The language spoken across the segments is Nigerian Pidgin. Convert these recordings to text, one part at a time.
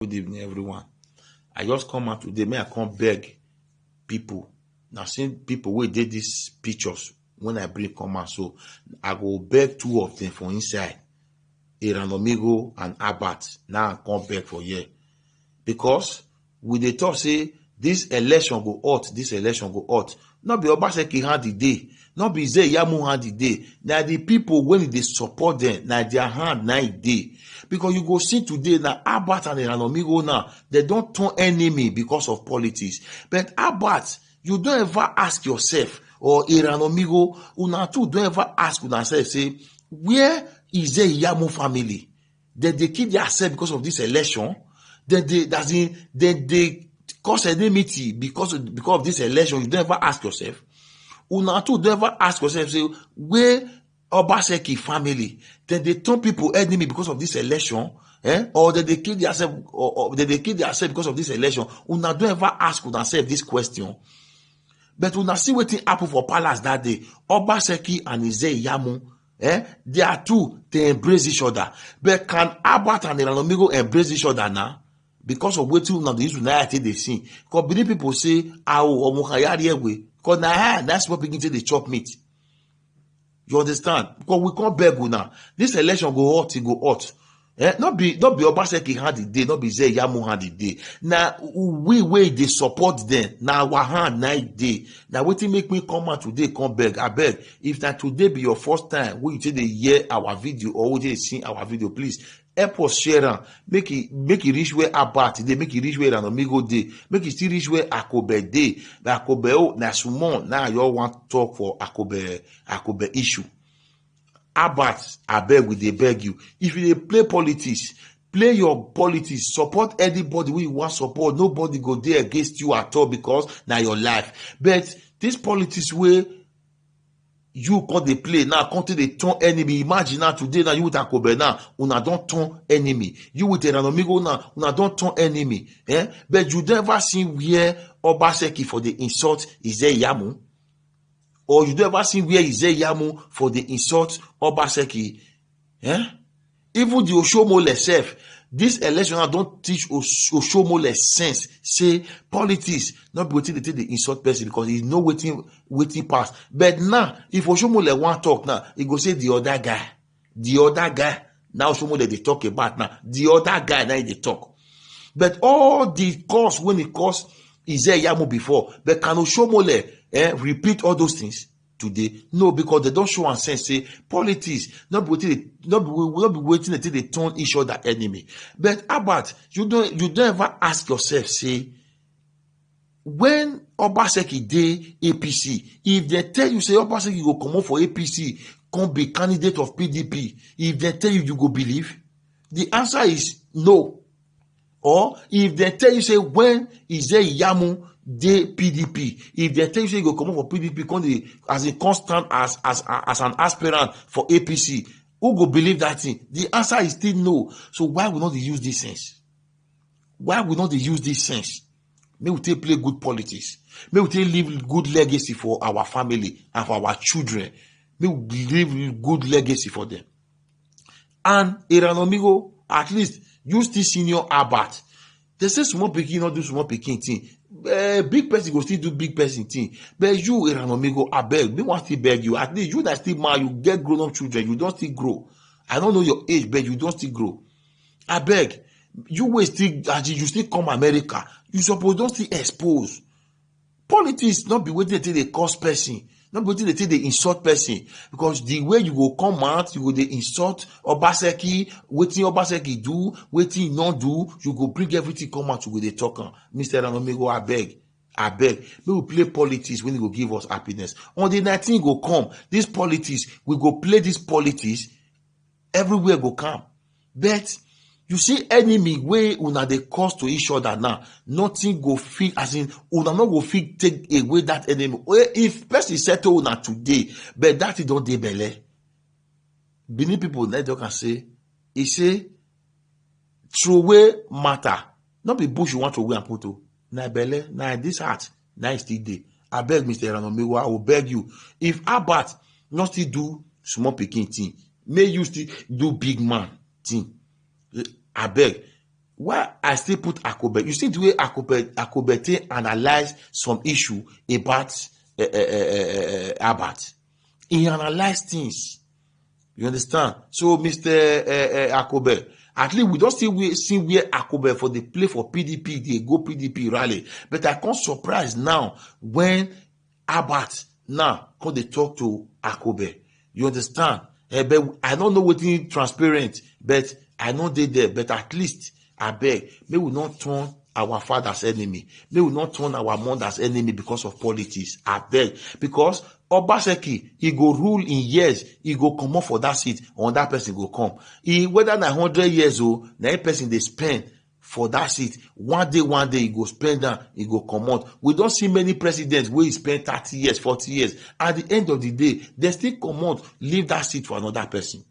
Good evening, everyone. I just come out today. May I come beg people. Now, seeing people wey did these pictures when I bring come out, so I go beg two of them for inside, Iranomigo and Abat. Now I come beg for here because we dey talk say this election go hot, this election go hot. Not be Obaseki hand the day, not be Yamu hand the day. Now the people when they support them, now their hand na e dey. Because you go see today now Abat and Iranomigo now, they don't turn enemy because of politics. But Abat, you don't ever ask yourself, or Iranomigo, una too don't ever ask una self, say, where is the Yamu family? That they kill themselves because of this election? Then they cause enmity because of this election? You don't ever ask yourself. Una too don't ever ask yourself, say, where Obaseki family? Then they turn people enemy because of this election? Or that they kill themselves, or that they kill themselves because of this election? Una don't ever ask una self this question. But una see wetin happen for palace that day. Obaseki and Ize Yamu, they are two, they embrace each other. But can Abat and Iranomigo embrace each other now? Because of wetin una dey use unite they see. Because many people say, because that's what begin to dey chop meat. You understand? Because we can't beg una. This election go hot, it go hot. Not be Obaseki hand the day, not be Ze Yamu hand the day. Now we they support them. Now our hand night day. Now wetin make me come out today, come beg. I beg. If that today be your first time, when you say they hear our video or when you see our video, please help us share am. Make it reach where Abat today, make it reach where Iranomigo day, make it still reach where Akobe day. But Akobe na sumon. Now you all want talk for Akobe issue. Abat, I beg we they beg you. If you dey play politics, play your politics. Support anybody we want support. Nobody go there against you at all because now your life. But this politics where you can't they play now, can't they turn enemy? Imagine now today now you with Akobe now, una don't turn enemy. You with Iranomigo now, una don't turn enemy. But you never see where Obaseki for the insult is there Yamu. Or you never see where Ize Yamu for the insult Obaseki. Even the Oshomole self, this election don't teach Oshomole sense. Say politics, not be waiting to take the insult person because he's no waiting pass. But now, if Oshomole want talk now, he go say the other guy. The other guy. Now Oshomole they talk about now. The other guy now they talk. But all the cause when it cause Ize Yamu before, but can Oshomole repeat all those things today? No, because they don't show and sense. Say politics, not be waiting until they turn each other enemy. But Abat, you don't ever ask yourself, say, when Obaseki dey APC, if they tell you say Obaseki go come out for APC, come be candidate of PDP, if they tell you, you go believe? The answer is no. Or if they tell you say when is there Yamu dey PDP, if they tell you say you go come up for PDP, come as a constant as an aspirant for APC, who go believe that thing? The answer is still no. So why we not use this sense? Why we not use this sense? May we take play good politics. May we take leave good legacy for our family and for our children. May we leave good legacy for them. And Iranomigo, at least you still senior Abat. They say small pikin not do small pikin thing. Big person go still do big person thing. But you, Iranomigo, I beg, me want to beg you. At least you that still man, you get grown up children, you don't still grow. I don't know your age, but you don't still grow. I beg, you will still, as you still come America, you suppose don't still expose. Politics not be waiting until they cause person. Not be waiting until they insult person. Because the way you go come out, you go they insult Obaseki, waiting Obaseki do, waiting not do, you go bring everything come out, you go they talk. Mr. Iranomigo, I beg. We will play politics when it will give us happiness. On the 19th go come, this politics, we go play this politics, everywhere go come. But you see enemy way una they cause to each other now, nothing go fit, as in una not go fit take away that enemy. If person settle una today, but that it don't dey belle. Benin people let you can say, he say, throw away matter. Not be bush you want to wear and put to. Na belle, na this heart, na still dey. I beg Mr. Iranomigo, I will beg you. If Abat not still do small pikin thing, may you still do big man thing. I beg. why I still put Akobet. You see the way Akobete analyze some issue about Abat. He analyze things. You understand? So, Mr. Akobe, at least we don't see where Akobe for the play for PDP, they go PDP rally. But I can't surprise now when Abat now come they talk to Akobe. You understand? But I don't know what is transparent, but I know they there. But at least I beg, may we not turn our father's enemy. May we not turn our mother's enemy because of politics. I beg. Because Obaseki, he go rule in years, he go come up for that seat, or that person go come. He, whether 100 years old, that person they spend for that seat, one day he go spend down, he go come out. We don't see many presidents where he spend 30 years, 40 years. At the end of the day, they still come out, leave that seat for another person.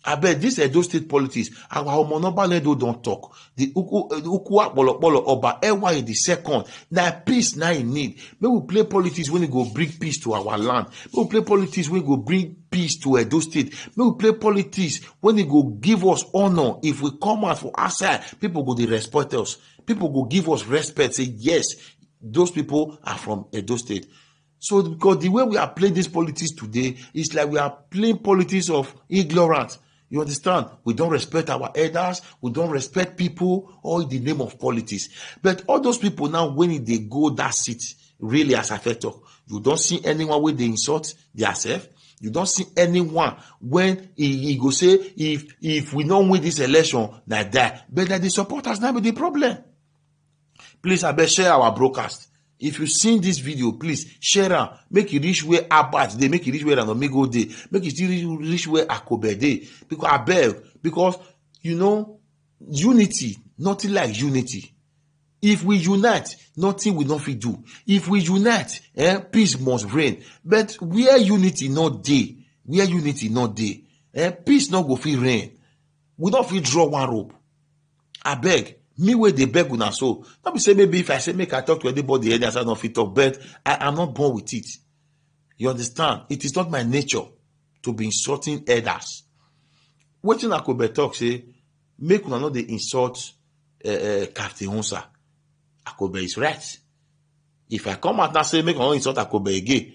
I bet this Edo State politics, our Homonoba don't talk. The Ukua Bolo Oba Ewa in the second. Now peace now in need. May we play politics when we go bring peace to our land. May we play politics when we go bring peace to Edo State. May we play politics when they go give us honor. If we come out for outside, people go they respect us. People go give us respect. Say yes, those people are from Edo State. So because the way we are playing this politics today, it's like we are playing politics of ignorance. You understand? We don't respect our elders. We don't respect people, all in the name of politics. But all those people now, when they go that seat, really as I talk, you don't see anyone when they insult themselves. You don't see anyone when he go say, if we don't win this election, like that. But that the supporters now be the problem. Please, I beg share our broadcast. If you seen this video, please share am. Make it reach where Abat dey. Make it reach where Anomigo dey. Make it still reach where Akobe dey. Because I beg. Because, you know, unity, nothing like unity. If we unite, nothing will not fit do. If we unite, peace must reign. But where unity not dey, peace not go fit reign. We don't fit draw one rope. I beg. Me where they beg una so. Not be say maybe if I say make I talk to anybody else I don't fit talk, but I am not born with it. You understand? It is not my nature to be insulting elders. Wetin Akobe talk say, make una not dey insult Captain Hunsa. Akobe is right. If I come out and say make una not insult Akobe again,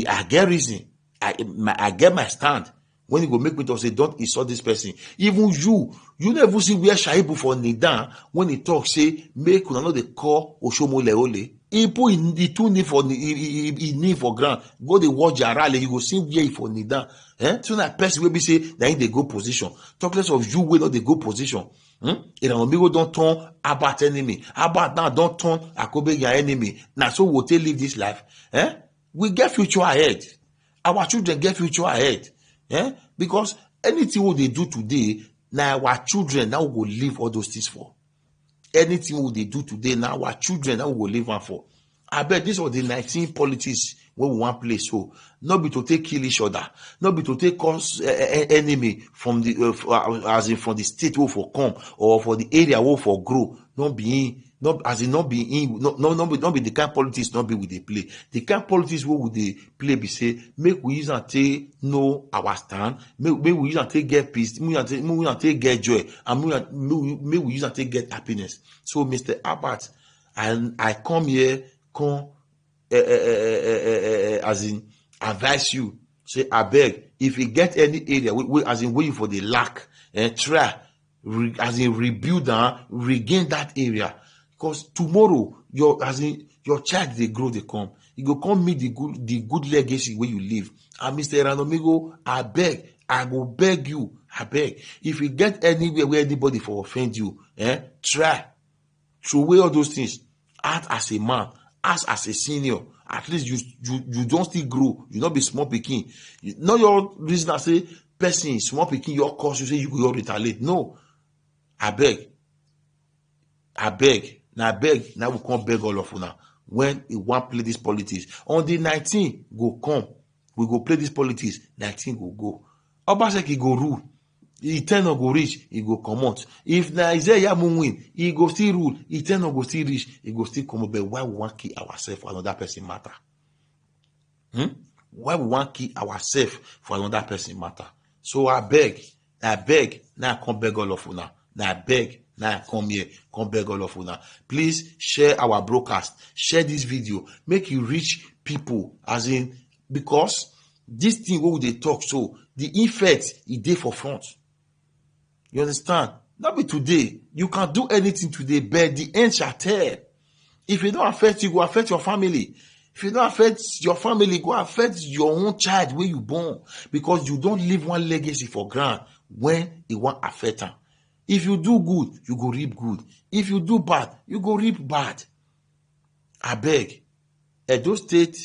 I get reason. I get my stand. When you go make me talk, say, don't insult this person. Even you never see where Shaibu for Nidan, when he talk, say, make una know they call Oshomo Leole. He put he too need for ground. Go the watch your rally, you go see where he for Nidan. So that person will be say, that in the go position. Talk less of you will not the go position. Amigo don't turn Abat enemy. Abat now don't turn Akobe your enemy. Now so we'll take live this life. We get future ahead. Our children get future ahead. Because anything what they do today, now our children now will live all those things for. Anything what they do today, now our children now will live on for. I bet this was the 19 politics where we want play so. Not be to take kill each other, not be to take cause enemy from the as in from the state who for come or for the area who for grow. Not be the kind of politics not be with the play. The kind of politics where would they play be say make we use and take know our stand, make we use and take get peace, make we use and take get joy, and make we use and take get happiness. So Mr. Abat, I come here as in advise you, say I beg, if you get any area as in waiting for the lack, try as in rebuild and regain that area. Because tomorrow your child they grow, they come. You go come meet the good legacy where you live. And Mr. Ranomigo, I go beg you, I beg. If you get anywhere where anybody for offend you, try throw away all those things. Act as a man, act as a senior. At least you don't still grow. You not be small pikin. Not your reason I say person small pikin your cause you say you go retaliate. No, I beg. Now we can't beg all of una. When we want play this politics. On the 19th, go come. We go play this politics. 19 go. Obaseki go rule. He 10 no go reach, he go come out. If na Isaiah win, he go still rule. He 10 no go still reach, he go still come out. But why we want kill ourselves for another person matter? Why we want kill ourselves for another person matter? So I beg. Now I come beg all of una. Now I beg. Now I come here, come beg all of you now. Please share our broadcast, share this video, make you reach people, as in, because this thing wey we dey talk, so the effect e dey for front. You understand? Not be today. You can do anything today, but the end shall tell. If it don't affect you, go affect your family. If it don't affect your family, go affect your own child when you born, because you don't leave one legacy for ground when it won't affect them. If you do good, you go reap good. If you do bad, you go reap bad. I beg. Edo State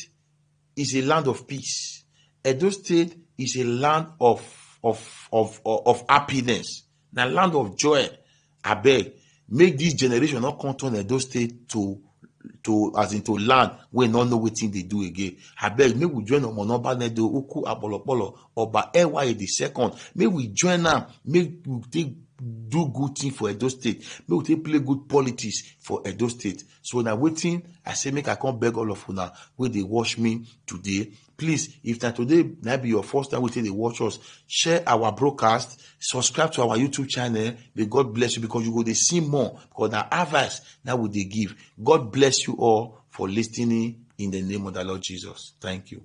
is a land of peace. Edo State is a land of happiness. Na land of joy. I beg. Make this generation not come turn Edo State to land wey no know wetin dey do again. Abeg, make we join Omonobanedo Oku Abolopolo Oba Ey the second. Make we join am, make we take do good thing for Edo State. Make we take play good politics for Edo State. So na wetin I say, make I come beg all of una wey dey watch me today. Please, if na today na be your first time wey dey watch us, share our broadcast, subscribe to our YouTube channel. May God bless you, because you go dey see more, because na advice that we dey give. God bless you all for listening in the name of the Lord Jesus. Thank you.